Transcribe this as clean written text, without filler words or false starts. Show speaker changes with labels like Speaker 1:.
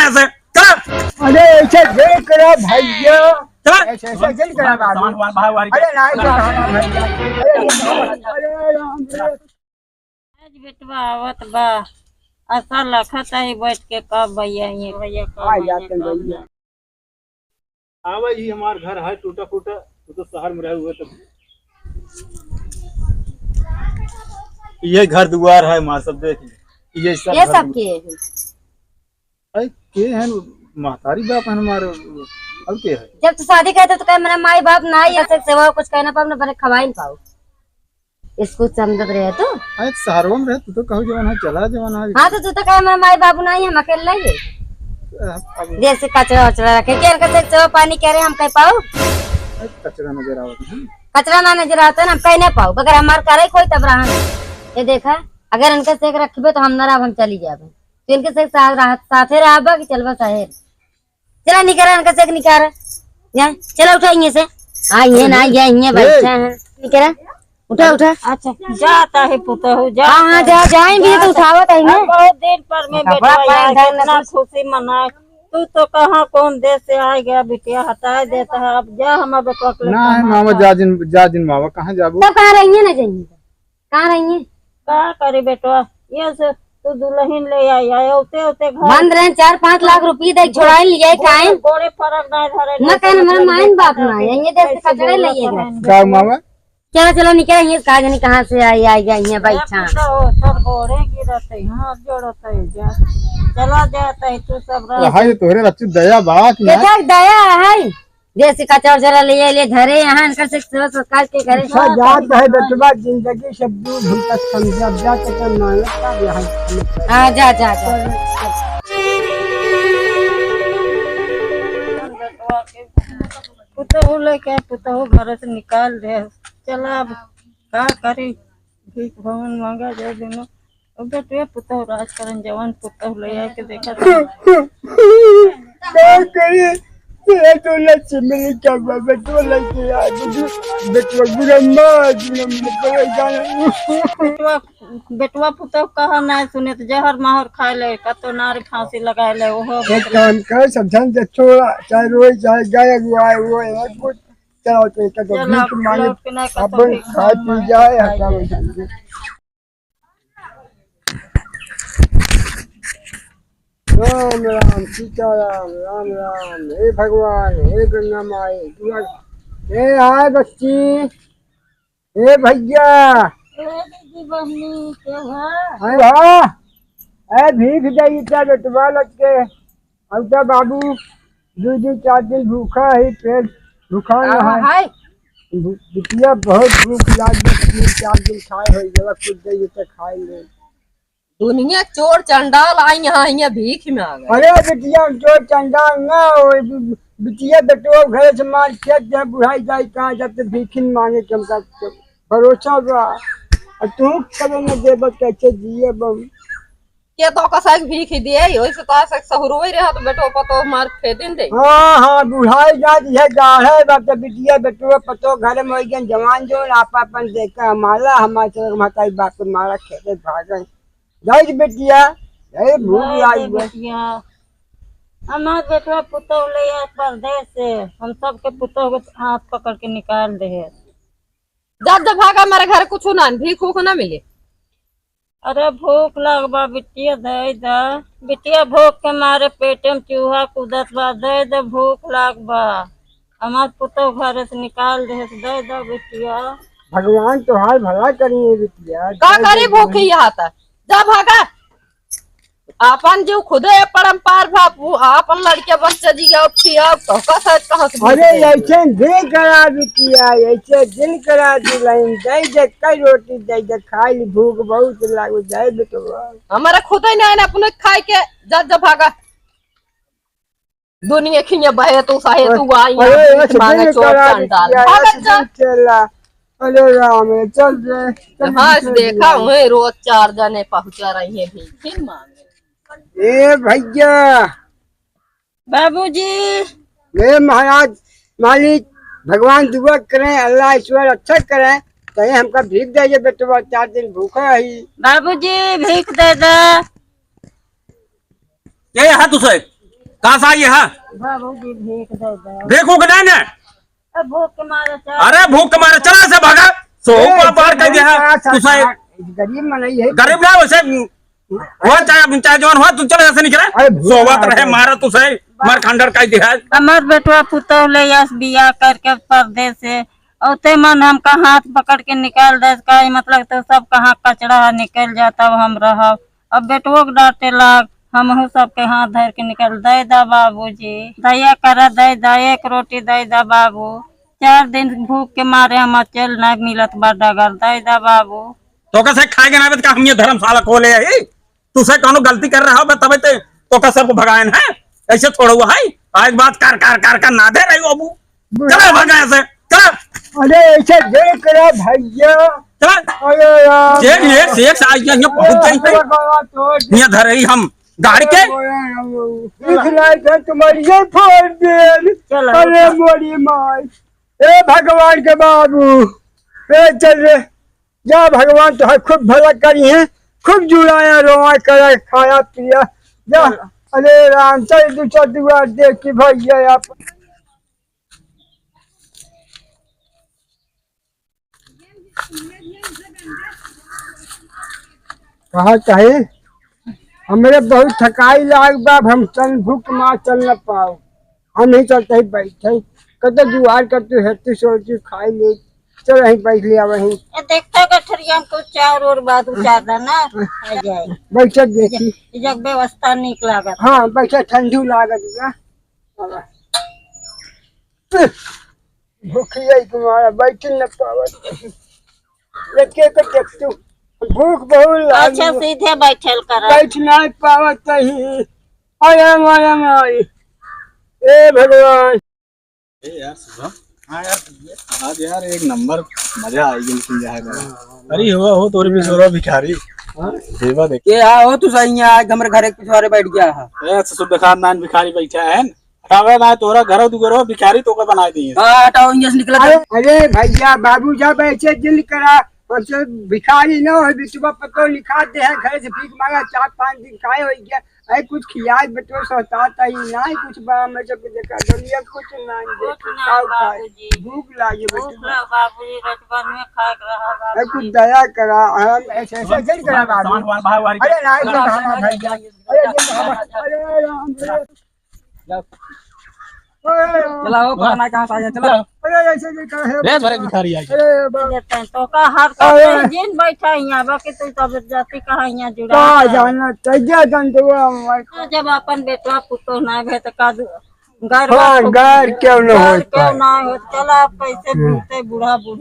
Speaker 1: यहाँ से चल।
Speaker 2: अरे ऐसे जल करा भैया,
Speaker 1: चल
Speaker 2: ऐसे ऐसे जल करा बाबू।
Speaker 1: सामान बाहर बाहर
Speaker 2: अरे नहीं अरे राम रे।
Speaker 3: आज बेटवा आवत बा ऐसा लखत है बैठ के कब भैया ये भैया
Speaker 2: आ जाते हैं भैया।
Speaker 4: आवा ही हमार घर है टूटा फूटा, तू तो शहर में रहे हुए तो ये घर दुआर है माँ सब देख ये
Speaker 3: सब के
Speaker 4: है के है महतारी बाप है हमारे अब के है।
Speaker 3: जब तू शादी करते तो कहे मेरा माई बाप ना ही ऐसे सेवा कुछ कहना पाओ ना बने खवाई नहीं पाओ इसको समझत रहे तो
Speaker 4: अरे शहरों में रहे तू तो कहू जवान है चला जवान है।
Speaker 3: हाँ तो तू तो कहे मेरा माई बाबू ना ही हम अकेले ही जैसे कचरा वचरा रखे क्या कैसे सेवा पानी कह रहे हम कह पाओ
Speaker 4: कचरा नजर आवत है।
Speaker 3: कचरा ना नजर आता ना हम कह नहीं पाओ अगर हमारे करे कोई तब रहा ये देखा अगर इनके से रखबे तो हम ना हम चली जाबे तो इनके से साथे रहा कि चलबा शहर चला निकाल इनका से निकाल यहाँ चला उठा यहीं से हाँ ये ना ये बैठा है निकाल उठा उठा अच्छा जाता है पुता हो जा हाँ जा जाएंगे तो उठावत है बहुत दिन पर मैं बेटा इतना खुशी मना तू तो कहाँ कौन देश से आ गया बिटिया हटा देता है अब जा हमारे बेटवा
Speaker 4: ना है मामा जा दिन मामा कहाँ जाबू
Speaker 3: तब कहाँ रही है ना जाइए कहाँ रही है क्या करे बेटवा ये से तू दुल्हन ले आई होते होते घर बंद रहे 4-5 लाख रुपये दे छोड़ा लिए काहे कोई फर्क नहीं धरे ना कहने मेरा माइन बाप ना है ये देश से कचड़े लिए
Speaker 4: क्या मामा
Speaker 3: चलो चलो निकल ये कहा जाने कहाँ से आई ये बैठा सब घोड़े की रहते हाथ जोड़ते जा चला जाता है तू सब
Speaker 4: हाय तोरे रच्ची दया बात
Speaker 3: ना दया है देसी कचौड़ जरा ले धरे यहाँ इनका से सरकार के करे
Speaker 2: जात है बेटवा जिंदगी सब दूर तक समझा जा के मान
Speaker 3: हां जा पुतहु लेके पुतहु घर से निकाल दे चला अब क्या करे भीख भवन मांगा जाए दोनों अब बेटे पुतहु राजकरण जवान पुतहु ले आके देखा
Speaker 2: ये तो लक्ष्मी क्या बाबा तो लगे आज बेटवा गुरम्मा
Speaker 3: बेटवा पुतहु कहा ना सुने तो जहर माहौर खाए ले कतो नारी फांसी लगाए ले वो
Speaker 2: एक काम कर समझन से छोड़ा चाहे रोज चाहे गाय गुआए वो है कुछ चलो तो भीख मांगे अपन खा पी जाए हटाओ जल्दी। राम राम सीताराम राम राम हे भगवान हे गंगा माई हे हाय बच्ची हे भैया भीख जाइए क्या बेटवा लग के अब क्या बाबू 2 दिन 4 दिन भूखा है पेट भूखा है बिटिया बहुत भूख लाग 3-4 दिन खाए हो जब कुछ जाइए तो खाए ले
Speaker 5: दुनिया चोर चंडाल आई यहाँ भीख में आ गए।
Speaker 2: अरे बिटिया चोर चंडाल ना हो बिटिया बेटो घर से मार खेत जब बुढ़ाई जाए कहाँ जब तो भीखिन मांगे चमका भरोसा बा तू कब न देव कैसे जिए बम
Speaker 5: के तो कसाक भीख दिए ओइसे तो आसे सहरुई रहा तो बेटो पतो मार फेदिन दे।
Speaker 2: हां बुढ़ाई जात है गाढ़े बात बिटिया बेटो पतो घर में होई जवान जो आपन देखा हमारा हमारे माता बाप मारा खेते भागन जाई बेटिया ए भूख आई
Speaker 3: बेटिया हमार बेटवा पुतौ ले आ परदेश से हम सब के पुतौ को हाथ पकड़ के निकाल दे
Speaker 5: जब भागा हमारे घर कुछ ना भीख उख ना मिले।
Speaker 3: अरे भूख लगबा बिटिया दे दा बिटिया भूख के मारे पेटे में चूहा कूदत बा दे भूख लगबा हमार पुतौ घर से निकाल दे दा बिटिया
Speaker 2: भगवान तोहार भला करिए बिटिया
Speaker 5: का करे भूखी यहाँ तक जा भागा अपन जो खुदे परम्पार बापू अपन लड़के बच्चे जी कहाँ से
Speaker 2: अरे ऐसे दिल करा बिटिया ऐसे दिल करा दिलाइन दे कई रोटी दे खाई भूख बहुत लागू जाए बेटो
Speaker 5: हमारे खुदे नहीं अपने खाए के जा भागा दुनिया खिया बहे तू साहे तू आई मांगे चोर चंडाल भागा
Speaker 2: चला अरे राम चल रे
Speaker 5: हाँ देखा हुए रोज 4 जने पहुंचा रही है भीख मांगे।
Speaker 2: ए भैया
Speaker 3: बाबूजी
Speaker 2: ये महाराज मालिक भगवान दुआ करें अल्लाह ईश्वर अच्छा करें कहीं हमका भीख दे बेटवा 4 दिन भूखा है
Speaker 3: बाबूजी भीख दे दे
Speaker 1: क्या हाथ उसे कहाँ से आई है?
Speaker 3: बाबूजी भीख दे दो।
Speaker 1: देखो कि नहीं ने?
Speaker 3: अब भूख के मारे
Speaker 1: अरे भूख के मारे चला से भागा। सो पार कर दिया तू सही
Speaker 2: गरीब में नहीं है।
Speaker 1: गरीब ना वैसे हो चाहे जवान हो तू चले ऐसे निकले सोवत रहे मारा तू सही मार खंडर कर दिया।
Speaker 6: हमार बेटवा पुतौ ले यस बिया करके परदेश से औते मन हमका हाथ पकड़ के निकाल दे का मतलब तो सब कहाँ कचरा निकल जाता हम रह। अब बेटवो के डांटे लाग हम सबके हाथ धर के निकल दे दा बाबूजी दया कर दे दा एक रोटी दे दा बाबू 4 दिन भूख के मारे हम चल न मिलत बा डगर दे दा बाबू।
Speaker 1: तो कैसे खाएंगे ना का हम ये धर्मशाला खोले है तू से कौन गलती कर रहा हो तब तो का सबको भगायन है ऐसे थोड़ा हुआ है आज बात कर ना दे रही बाबू चला भगा ऐसे चला।
Speaker 2: अरे ऐसे देख रहा भैया
Speaker 1: चला
Speaker 2: अरे यार
Speaker 1: जेठ ये शेख आज यहाँ पहुंच गई है यहाँ धर रही हम गाड़ी के
Speaker 2: तुम्हारी ये फोन दे। अरे मोरी माई ए भगवान के बाबू ए चल रे जा भगवान तो खूब भला करी है खूब जुड़ाया रोआ करा खाया पिया जा। अरे राम चल दूसरा दुआ देख के भैया आप कहा चाहे हमें बहुत थकाई लाग बाब हम चल भूख मार चल न पाओ हम नहीं चलते बैठे कत जुआर करते हेतु सोच खाई ले चल वहीं बैठ लिया वहीं
Speaker 6: देखता गठरिया को 4 और बाद उचार ना आ जाए
Speaker 2: बैठक देखी
Speaker 6: जग व्यवस्था निक लागत।
Speaker 2: हाँ बैठक ठंडू लागत ना भूखिया तुम्हारा बैठ न पावत लड़के को देख तू भूख बहुत
Speaker 6: अच्छा सीधे बैठल कर
Speaker 2: बैठ नहीं पावत ही अरे माया माई ए भगवान।
Speaker 4: यार सुबह हाँ यार आज यार एक नंबर मजा आएगी लेकिन जाएगा। अरे हो तोरे भी जोरो भिखारी देवा देख
Speaker 7: के हो तू सही है आज हमारे घर एक पिछवाड़े बैठ गया है
Speaker 4: ए ससुर खानदान भिखारी बैठा है हटावे ना तोरा घर तू करो भिखारी तो का बना दिए।
Speaker 7: हां हटाओ इंजन निकला।
Speaker 2: अरे भैया बाबू जब ऐसे दिल करा हमसे भिखारी न हो बिटवा पतो लिखा दे है घर से भीख मांगा 4-5 दिन खाए हो गया ऐ कुछ खियाए बटो सहता ही ना कुछ बड़ा में जब देखा दुनिया कुछ ना देख भूख लागे बटवा
Speaker 6: बाबूजी रजबन में खा रहा
Speaker 2: ऐ कुछ दया करा हम ऐसे जल करा बाबू। अरे नहीं भैया अरे राम
Speaker 7: चला हो खाना कहां से आया चला
Speaker 2: अरे ऐसे नहीं कहे
Speaker 4: बेस भरे भिखारी आई
Speaker 2: अरे
Speaker 6: तो का हर का जिन बैठा यहां बाकी तू तब जाति कहां यहां जुड़ा
Speaker 2: का जाना चाहिए दंडवा
Speaker 6: जब अपन बेटवा पुतो ना भे त का घर
Speaker 2: हाँ घर क्यों न होता
Speaker 6: क्यों ना हो चला कैसे बूढ़ा बूढ़ा